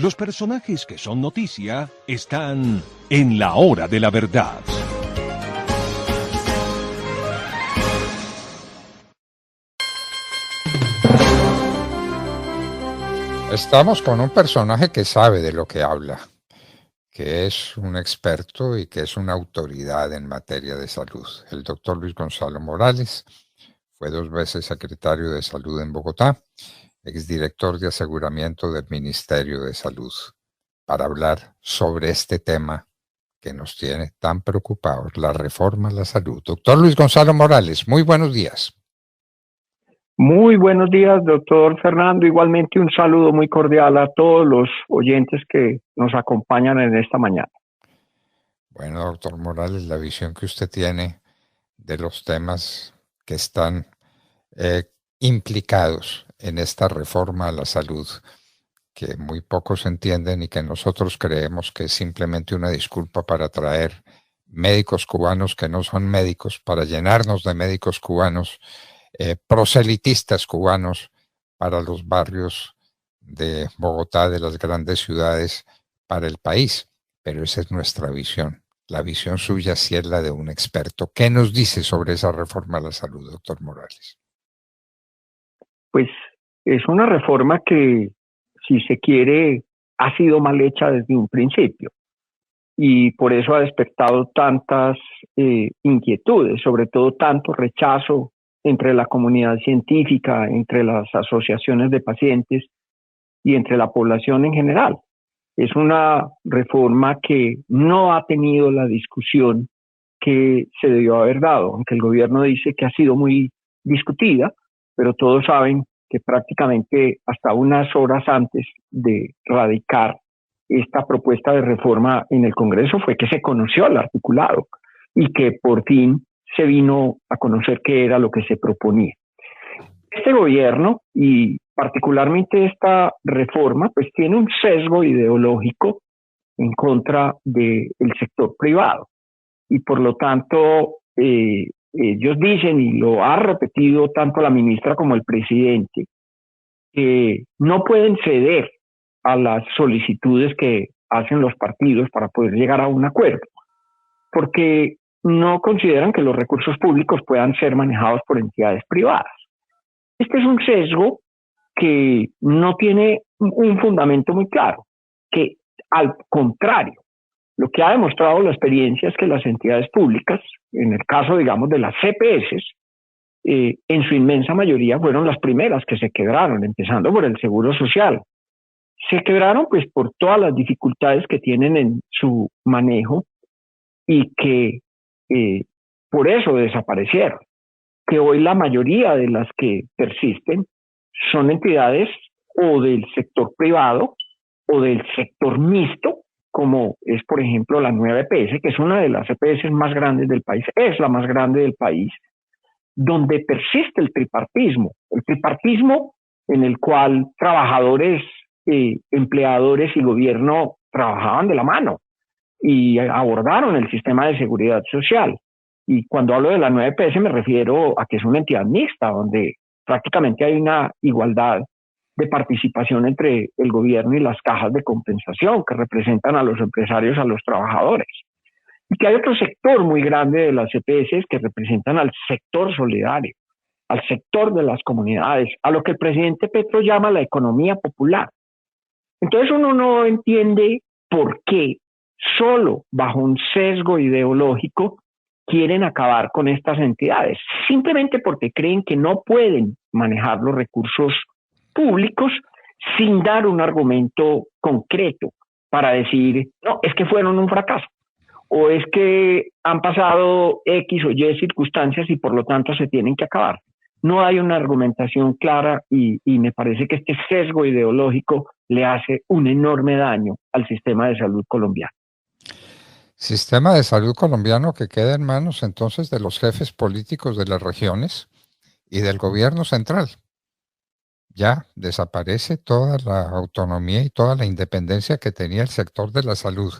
Los personajes que son noticia están en la hora de la verdad. Estamos con un personaje que sabe de lo que habla, que es un experto y que es una autoridad en materia de salud. El doctor Luis Gonzalo Morales fue 2 veces secretario de Salud en Bogotá, exdirector de aseguramiento del Ministerio de Salud, para hablar sobre este tema que nos tiene tan preocupados, la reforma a la salud. Doctor Luis Gonzalo Morales, muy buenos días. Muy buenos días, doctor Fernando. Igualmente un saludo muy cordial a todos los oyentes que nos acompañan en esta mañana. Bueno, doctor Morales, la visión que usted tiene de los temas que están implicados en esta reforma a la salud, que muy pocos entienden y que nosotros creemos que es simplemente una disculpa para traer médicos cubanos que no son médicos, para llenarnos de médicos cubanos, proselitistas cubanos para los barrios de Bogotá, de las grandes ciudades, para el país. Pero esa es nuestra visión. La visión suya sí es la de un experto. ¿Qué nos dice sobre esa reforma a la salud, doctor Morales? Pues es una reforma que, si se quiere, ha sido mal hecha desde un principio y por eso ha despertado tantas inquietudes, sobre todo tanto rechazo entre la comunidad científica, entre las asociaciones de pacientes y entre la población en general. Es una reforma que no ha tenido la discusión que se debió haber dado, aunque el gobierno dice que ha sido muy discutida, pero todos saben que prácticamente hasta unas horas antes de radicar esta propuesta de reforma en el Congreso fue que se conoció el articulado y que por fin se vino a conocer qué era lo que se proponía. Este gobierno y particularmente esta reforma pues tiene un sesgo ideológico en contra del sector privado y por lo tanto ellos dicen, y lo ha repetido tanto la ministra como el presidente, que no pueden ceder a las solicitudes que hacen los partidos para poder llegar a un acuerdo, porque no consideran que los recursos públicos puedan ser manejados por entidades privadas. Este es un sesgo que no tiene un fundamento muy claro, que al contrario, lo que ha demostrado la experiencia es que las entidades públicas, en el caso, digamos, de las CPS, en su inmensa mayoría fueron las primeras que se quebraron, empezando por el Seguro Social. Se quebraron pues por todas las dificultades que tienen en su manejo y que por eso desaparecieron. Que hoy la mayoría de las que persisten son entidades o del sector privado o del sector mixto, como es por ejemplo la nueva EPS, que es una de las EPS más grandes del país, es la más grande del país, donde persiste el tripartismo en el cual trabajadores, empleadores y gobierno trabajaban de la mano y abordaron el sistema de seguridad social. Y cuando hablo de la nueva EPS me refiero a que es una entidad mixta, donde prácticamente hay una igualdad de participación entre el gobierno y las cajas de compensación que representan a los empresarios, a los trabajadores. Y que hay otro sector muy grande de las EPS que representan al sector solidario, al sector de las comunidades, a lo que el presidente Petro llama la economía popular. Entonces uno no entiende por qué solo bajo un sesgo ideológico quieren acabar con estas entidades, simplemente porque creen que no pueden manejar los recursos públicos sin dar un argumento concreto para decir, no, es que fueron un fracaso, o es que han pasado X o Y circunstancias y por lo tanto se tienen que acabar. No hay una argumentación clara y me parece que este sesgo ideológico le hace un enorme daño al sistema de salud colombiano. Sistema de salud colombiano que queda en manos entonces de los jefes políticos de las regiones y del gobierno central. Ya desaparece toda la autonomía y toda la independencia que tenía el sector de la salud,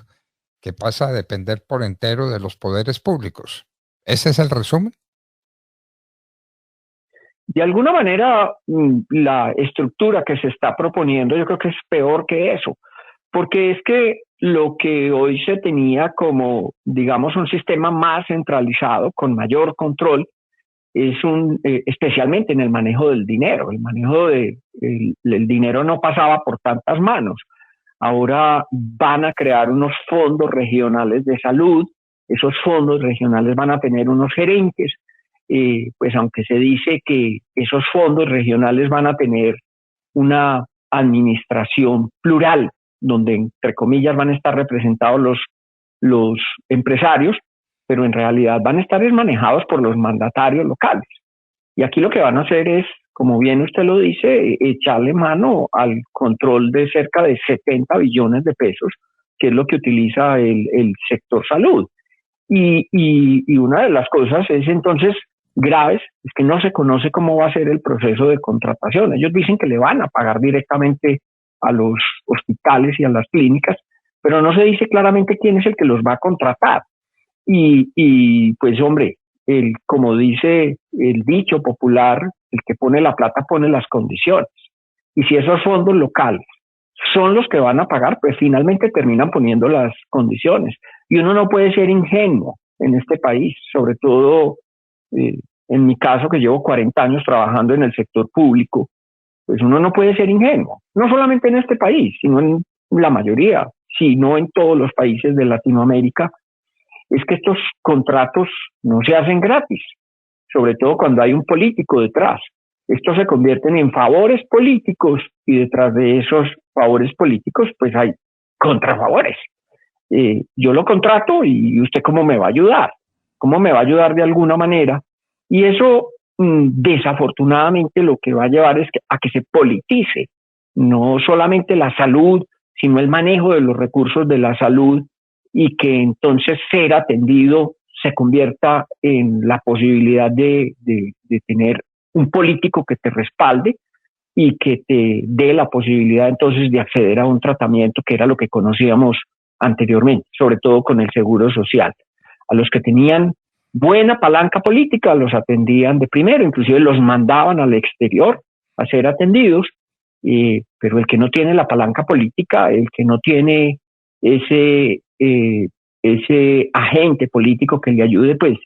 que pasa a depender por entero de los poderes públicos. ¿Ese es el resumen? De alguna manera, la estructura que se está proponiendo yo creo que es peor que eso, porque es que lo que hoy se tenía como, digamos, un sistema más centralizado, con mayor control, especialmente en el manejo del dinero. El manejo el dinero no pasaba por tantas manos. Ahora van a crear unos fondos regionales de salud. Esos fondos regionales van a tener unos gerentes. Pues aunque se dice que esos fondos regionales van a tener una administración plural, donde entre comillas van a estar representados los empresarios, pero en realidad van a estar manejados por los mandatarios locales. Y aquí lo que van a hacer es, como bien usted lo dice, echarle mano al control de cerca de 70 billones de pesos, que es lo que utiliza el sector salud. Y una de las cosas es entonces graves, es que no se conoce cómo va a ser el proceso de contratación. Ellos dicen que le van a pagar directamente a los hospitales y a las clínicas, pero no se dice claramente quién es el que los va a contratar. Y pues hombre, como dice el dicho popular, el que pone la plata pone las condiciones. Y si esos fondos locales son los que van a pagar, pues finalmente terminan poniendo las condiciones. Y uno no puede ser ingenuo en este país, sobre todo en mi caso, que llevo 40 años trabajando en el sector público. Pues uno no puede ser ingenuo, no solamente en este país, sino en la mayoría, sino en todos los países de Latinoamérica. Es que estos contratos no se hacen gratis, sobre todo cuando hay un político detrás. Estos se convierten en favores políticos y detrás de esos favores políticos pues hay contrafavores. Yo lo contrato y usted cómo me va a ayudar, cómo me va a ayudar de alguna manera. Y eso desafortunadamente lo que va a llevar es a que se politice no solamente la salud, sino el manejo de los recursos de la salud, y que entonces ser atendido se convierta en la posibilidad de tener un político que te respalde y que te dé la posibilidad entonces de acceder a un tratamiento, que era lo que conocíamos anteriormente, sobre todo con el seguro social. A los que tenían buena palanca política los atendían de primero, inclusive los mandaban al exterior a ser atendidos, pero el que no tiene la palanca política, el que no tiene ese agente político que le ayude, pues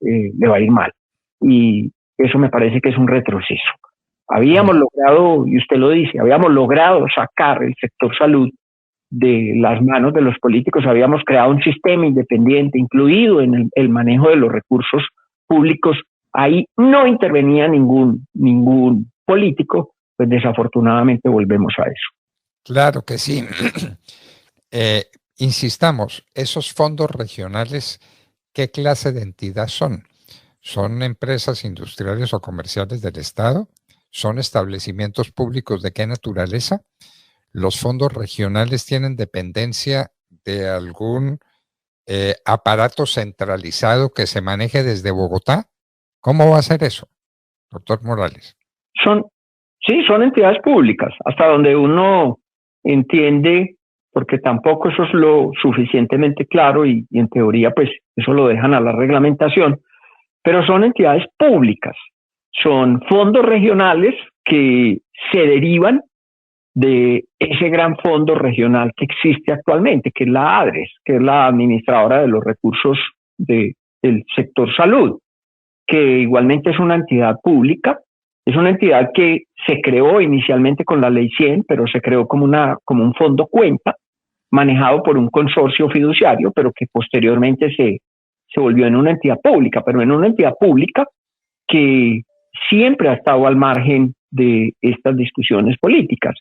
le va a ir mal. Y eso me parece que es un retroceso. Habíamos logrado, y usted lo dice, habíamos logrado sacar el sector salud de las manos de los políticos, habíamos creado un sistema independiente, incluido en el manejo de los recursos públicos. Ahí no intervenía ningún político, pues desafortunadamente volvemos a eso. Claro que sí. Insistamos, esos fondos regionales, ¿qué clase de entidad son? ¿Son empresas industriales o comerciales del Estado? ¿Son establecimientos públicos de qué naturaleza? ¿Los fondos regionales tienen dependencia de algún aparato centralizado que se maneje desde Bogotá? ¿Cómo va a ser eso, doctor Morales? Son entidades públicas, hasta donde uno entiende, porque tampoco eso es lo suficientemente claro y en teoría pues eso lo dejan a la reglamentación, pero son entidades públicas, son fondos regionales que se derivan de ese gran fondo regional que existe actualmente, que es la ADRES, que es la administradora de los recursos del sector salud, que igualmente es una entidad pública, es una entidad que se creó inicialmente con la Ley 100, pero se creó como un fondo cuenta, manejado por un consorcio fiduciario, pero que posteriormente se volvió en una entidad pública, pero en una entidad pública que siempre ha estado al margen de estas discusiones políticas.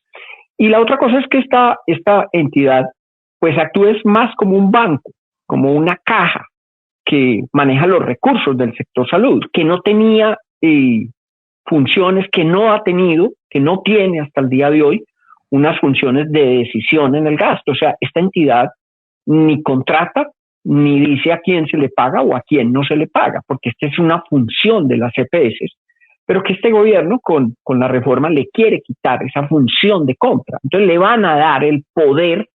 Y la otra cosa es que esta entidad pues actúa más como un banco, como una caja que maneja los recursos del sector salud, que no tenía funciones, que no ha tenido, que no tiene hasta el día de hoy unas funciones de decisión en el gasto. O sea, esta entidad ni contrata, ni dice a quién se le paga o a quién no se le paga, porque esta es una función de las EPS, pero que este gobierno con la reforma le quiere quitar esa función de compra. Entonces le van a dar el poder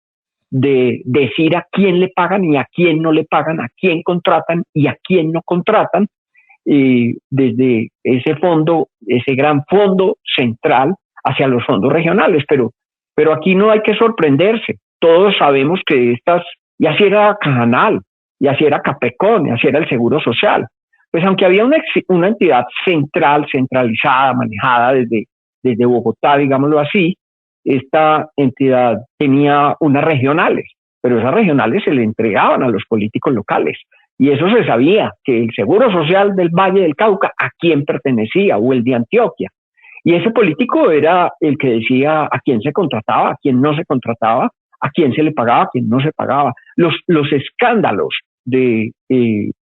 de decir a quién le pagan y a quién no le pagan, a quién contratan y a quién no contratan, desde ese fondo, ese gran fondo central hacia los fondos regionales. Pero aquí no hay que sorprenderse. todos sabemos que y así era Cajanal, y así era Capecón, y así era el Seguro Social. Pues aunque había una entidad centralizada, manejada desde Bogotá, digámoslo así, esta entidad tenía unas regionales, pero esas regionales se le entregaban a los políticos locales. Y eso se sabía, que el Seguro Social del Valle del Cauca, a quién pertenecía, o el de Antioquia. Y ese político era el que decía a quién se contrataba, a quién no se contrataba, a quién se le pagaba, a quién no se pagaba. Los escándalos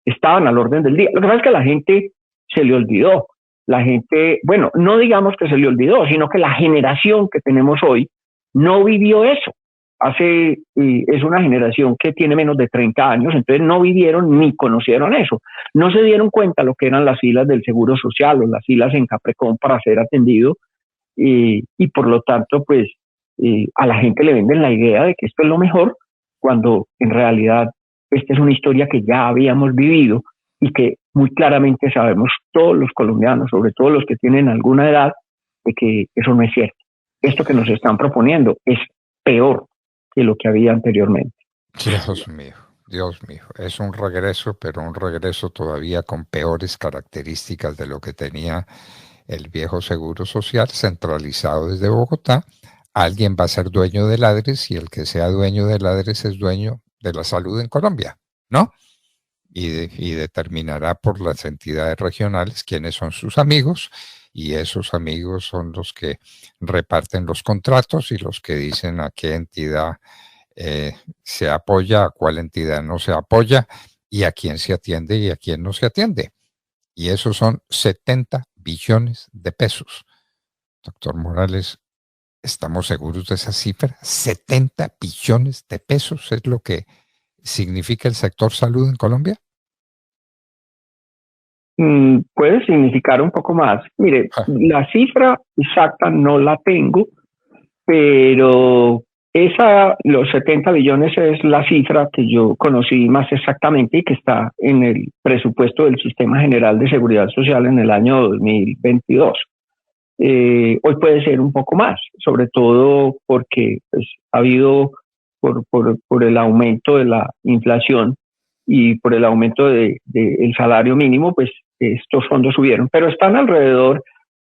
estaban al orden del día. Lo que pasa es que a la gente se le olvidó. La gente, bueno, no digamos que se le olvidó, sino que la generación que tenemos hoy no vivió eso. Es una generación que tiene menos de 30 años, entonces no vivieron ni conocieron eso. No se dieron cuenta lo que eran las filas del Seguro Social o las filas en Caprecón para ser atendido, y por lo tanto, pues a la gente le venden la idea de que esto es lo mejor, cuando en realidad esta es una historia que ya habíamos vivido y que muy claramente sabemos todos los colombianos, sobre todo los que tienen alguna edad, de que eso no es cierto. Esto que nos están proponiendo es peor que lo que había anteriormente. Dios mío, es un regreso, pero un regreso todavía con peores características de lo que tenía el viejo Seguro Social centralizado desde Bogotá. Alguien va a ser dueño del ADRES y el que sea dueño del ADRES es dueño de la salud en Colombia, ¿no? Y determinará por las entidades regionales quiénes son sus amigos, y esos amigos son los que reparten los contratos y los que dicen a qué entidad se apoya, a cuál entidad no se apoya, y a quién se atiende y a quién no se atiende. Y esos son 70 billones de pesos. Doctor Morales, ¿estamos seguros de esa cifra? 70 billones de pesos es lo que significa el sector salud en Colombia. Puede significar un poco más. Mire, la cifra exacta no la tengo, pero los 70 billones es la cifra que yo conocí más exactamente y que está en el presupuesto del Sistema General de Seguridad Social en el año 2022. Hoy puede ser un poco más, sobre todo porque pues, ha habido, por el aumento de la inflación y por el aumento del salario mínimo, pues estos fondos subieron, pero están entre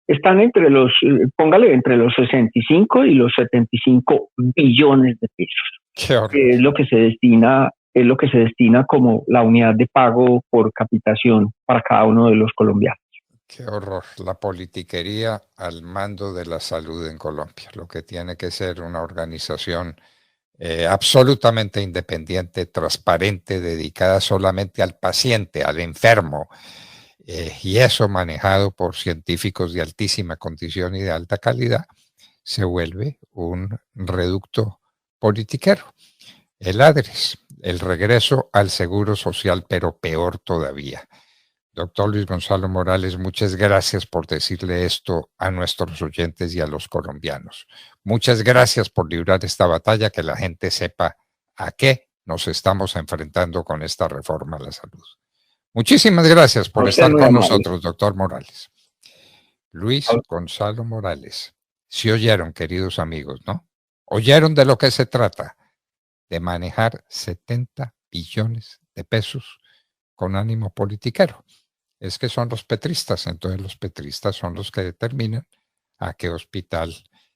entre los 65 y los 75 billones de pesos, que es lo que se destina como la unidad de pago por capitación para cada uno de los colombianos. Qué horror, la politiquería al mando de la salud en Colombia, lo que tiene que ser una organización absolutamente independiente, transparente, dedicada solamente al paciente, al enfermo, y eso manejado por científicos de altísima condición y de alta calidad, se vuelve un reducto politiquero. El ADRES, el regreso al Seguro Social, pero peor todavía. Doctor Luis Gonzalo Morales, muchas gracias por decirle esto a nuestros oyentes y a los colombianos. Muchas gracias por librar esta batalla, que la gente sepa a qué nos estamos enfrentando con esta reforma a la salud. Muchísimas gracias por estar con nosotros, doctor Morales. Luis Gonzalo Morales. Sí oyeron, queridos amigos, ¿no? Oyeron de lo que se trata, de manejar 70 billones de pesos con ánimo politiquero. Es que son los petristas, entonces los petristas son los que determinan a qué hospital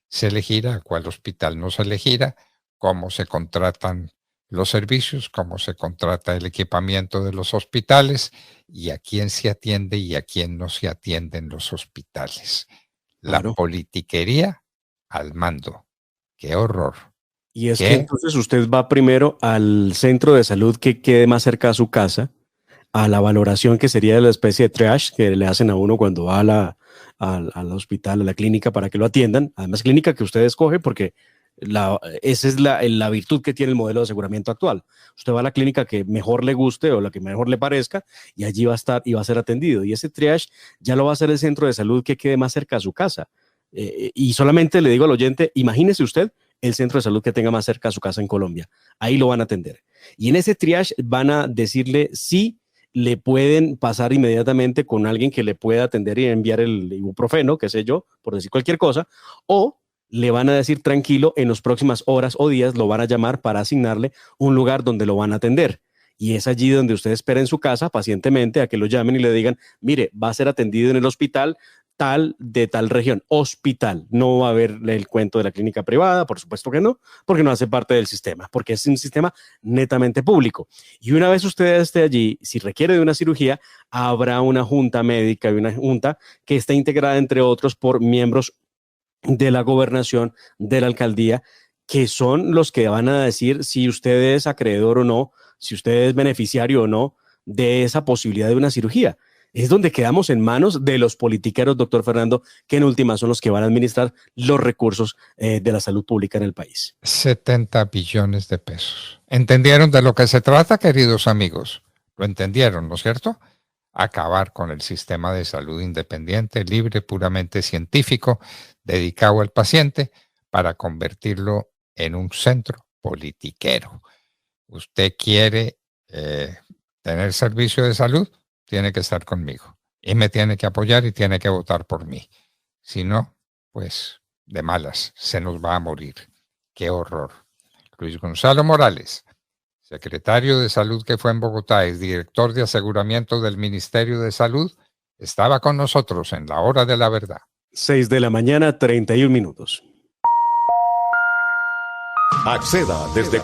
se elegirá, a cuál hospital no se elegirá, cómo se contratan los servicios, cómo se contrata el equipamiento de los hospitales y a quién se atiende y a quién no se atiende en los hospitales. La politiquería al mando. ¡Qué horror! Y es que entonces usted va primero al centro de salud que quede más cerca a su casa, a la valoración que sería la especie de triage que le hacen a uno cuando va al hospital, a la clínica para que lo atiendan. Además, clínica que usted escoge porque esa es la virtud que tiene el modelo de aseguramiento actual. Usted va a la clínica que mejor le guste o la que mejor le parezca y allí va a estar y va a ser atendido. Y ese triage ya lo va a hacer el centro de salud que quede más cerca a su casa. Y solamente le digo al oyente, imagínese usted el centro de salud que tenga más cerca a su casa en Colombia. Ahí lo van a atender. Y en ese triage van a decirle si le pueden pasar inmediatamente con alguien que le pueda atender y enviar el ibuprofeno, qué sé yo, por decir cualquier cosa, o le van a decir tranquilo, en las próximas horas o días lo van a llamar para asignarle un lugar donde lo van a atender. Y es allí donde usted espera en su casa pacientemente a que lo llamen y le digan, mire, va a ser atendido en el hospital tal de tal región, hospital. No va a haber el cuento de la clínica privada, por supuesto que no, porque no hace parte del sistema, porque es un sistema netamente público. Y una vez usted esté allí, si requiere de una cirugía, habrá una junta médica y una junta que está integrada, entre otros, por miembros de la gobernación, de la alcaldía, que son los que van a decir si usted es acreedor o no, si usted es beneficiario o no de esa posibilidad de una cirugía. Es donde quedamos en manos de los politiqueros, doctor Fernando, que en última son los que van a administrar los recursos de la salud pública en el país. 70 billones de pesos. ¿Entendieron de lo que se trata, queridos amigos? Lo entendieron, ¿no es cierto? Acabar con el sistema de salud independiente, libre, puramente científico, dedicado al paciente, para convertirlo en un centro politiquero. Usted quiere tener servicio de salud, tiene que estar conmigo y me tiene que apoyar y tiene que votar por mí. Si no, pues de malas, se nos va a morir. ¡Qué horror! Luis Gonzalo Morales, secretario de Salud que fue en Bogotá, es director de aseguramiento del Ministerio de Salud, estaba con nosotros en la hora de la verdad. 6 de la mañana, 31 minutos. Acceda desde